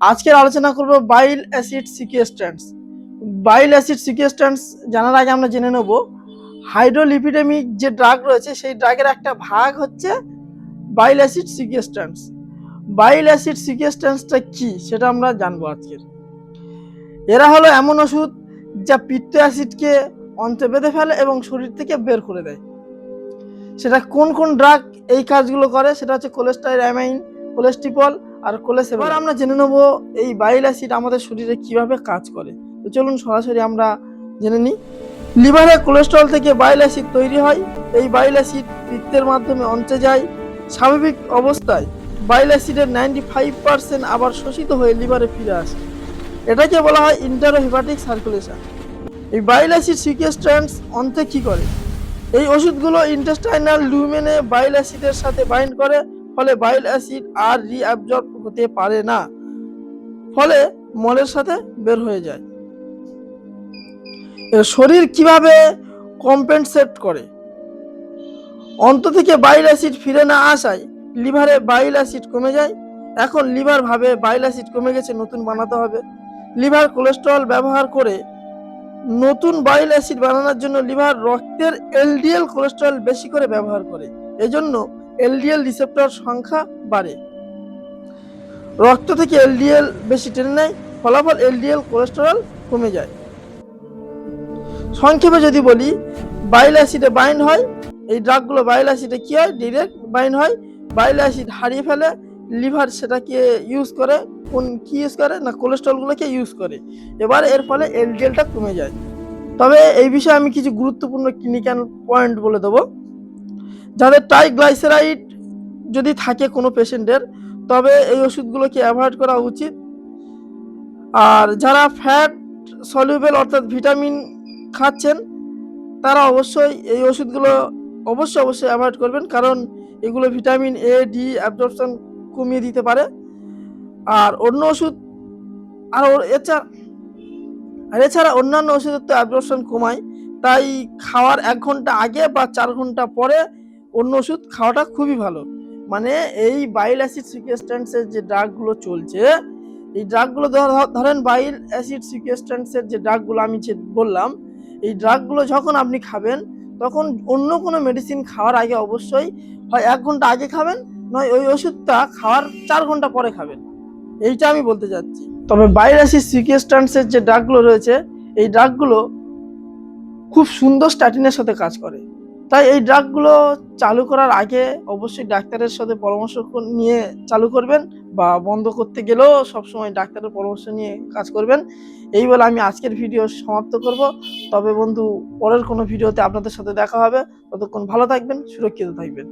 আজকের আলোচনা করব বাইল অ্যাসিড সিকুয়েস্ট্যান্স। বাইল অ্যাসিড সিকুয়েস্ট্যান্স জানার আগে আমরা জেনে নেব হাইড্রোলিপিডেমিক যে ড্রাগ রয়েছে সেই ড্রাগের একটা ভাগ হচ্ছে বাইল অ্যাসিড সিকুয়েস্ট্যান্স। বাইল অ্যাসিড সিকুয়েস্ট্যান্সটা কি সেটা আমরা জানবো আজকের। এরা হলো এমন ওষুধ যা পিত্ত অ্যাসিডকে অন্তে বেঁধে ফেলে এবং শরীর থেকে বের করে দেয়। সেটা কোন কোন ড্রাগ এই কাজগুলো করে সেটা হচ্ছে কোলেস্টাইরামাইন, কোলেস্টিপল আর কোলেসেবল। এবার আমরা জেনে নেব এই বাইল অ্যাসিড আমাদের শরীরে কিভাবে কাজ করে। তো চলুন সরাসরি আমরা জেনে নিই। লিভারে কোলেস্টেরল থেকে বাইল অ্যাসিড তৈরি হয়। এই বাইল অ্যাসিড পিত্তের মাধ্যমে অন্তে যায়। স্বাভাবিক অবস্থায় বাইল অ্যাসিডের 95% আবার শোষিত হয়ে লিভারে ফিরে আসে। এটাকে বলা হয় ইন্টারোহেপাটিক সার্কুলেশন। এই বাইল অ্যাসিড সিকুয়েস্ট্যান্স অন্তে কি করে? এই ওষুধগুলো ইন্টেস্টাইনাল লুমেনে বাইল অ্যাসিডের সাথে বাইন্ড করে, ফলে বাইল অ্যাসিড আর রিঅ্যাবজর্ব হতে পারে না, ফলে মলের সাথে বের হয়ে যায়। শরীর কিভাবে কম্পেনসেট করে? অন্ত থেকে বাইল অ্যাসিড ফিরে না আসায় লিভারে বাইল অ্যাসিড কমে যায়। এখন লিভার ভাবে বাইল অ্যাসিড কমে গেছে, নতুন বানাতে হবে। লিভার কোলেস্টেরল ব্যবহার করে নতুন বাইল অ্যাসিড বানানোর জন্য লিভার রক্তের এলডিএল কোলেস্টেরল বেশি করে ব্যবহার করে। এজন্য এলডিএল রিসেপ্টর সংখ্যা বাড়ে। রক্ত থেকে এলডিএল বেশি টেনে নেয়, ফলাফল এলডিএল কোলেস্টেরল কমে যায়। সংক্ষেপে যদি বলি, বাইল অ্যাসিডে বাইন্ড হয়। এই ড্রাগগুলো বাইল অ্যাসিডে কি হয়? ডিরেক্ট বাইন্ড হয়। বাইল অ্যাসিড হারিয়ে ফেলে, লিভার সেটাকে ইউজ করে। কি ইউজ করে না? কোলেস্টেরলগুলোকে ইউজ করে। এবার এর ফলে এলডিএলটা কমে যায়। তবে এই বিষয়ে আমি কিছু গুরুত্বপূর্ণ ক্লিনিক্যাল পয়েন্ট বলে দেবো। যাদের ট্রাইগ্লাইসেরাইড যদি থাকে কোনো পেশেন্টের, তবে এই ওষুধগুলোকে অ্যাভয়েড করা উচিত। আর যারা ফ্যাট সলিউবেল অর্থাৎ ভিটামিন খাচ্ছেন তারা অবশ্যই এই ওষুধগুলো অবশ্যই অ্যাভয়েড করবেন, কারণ এগুলো ভিটামিন এ ডি অ্যাবজর্পশন কমিয়ে দিতে পারে। আর অন্য ওষুধ এছাড়া অন্যান্য ওষুধের তো অ্যাবজর্পশন কমায়, তাই খাওয়ার 1 ঘন্টা আগে বা 4 ঘন্টা পরে অন্য ওষুধ খাওয়াটা খুবই ভালো। মানে এই বাইল অ্যাসিড সিকুয়েস্ট্যান্সের যে ড্রাগগুলো চলছে, এই ড্রাগগুলো ধরেন বাইল অ্যাসিড সিকুয়েস্ট্যান্সের যে ড্রাগগুলো আমি যে বললাম, এই ড্রাগগুলো যখন আপনি খাবেন তখন অন্য কোনো মেডিসিন খাওয়ার আগে অবশ্যই হয় 1 ঘন্টা আগে খাবেন, নয় ওই ওষুধটা খাওয়ার 4 ঘন্টা পরে খাবেন। এইটা আমি বলতে চাচ্ছি। তবে বাইল অ্যাসিড সিকুয়েস্ট্যান্সের যে ড্রাগগুলো রয়েছে, এই ড্রাগগুলো খুব সুন্দর স্ট্যাটিনের সাথে কাজ করে। তাই এই ড্রাগগুলো চালু করার আগে অবশ্যই ডাক্তারের সাথে পরামর্শ নিয়ে চালু করবেন, বা বন্ধ করতে গেলেও সবসময় ডাক্তারের পরামর্শ নিয়ে কাজ করবেন। এই বলে আমি আজকের ভিডিও সমাপ্ত করব। তবে বন্ধু, পরের কোনো ভিডিওতে আপনাদের সাথে দেখা হবে। ততক্ষণ ভালো থাকবেন, সুরক্ষিত থাকবেন।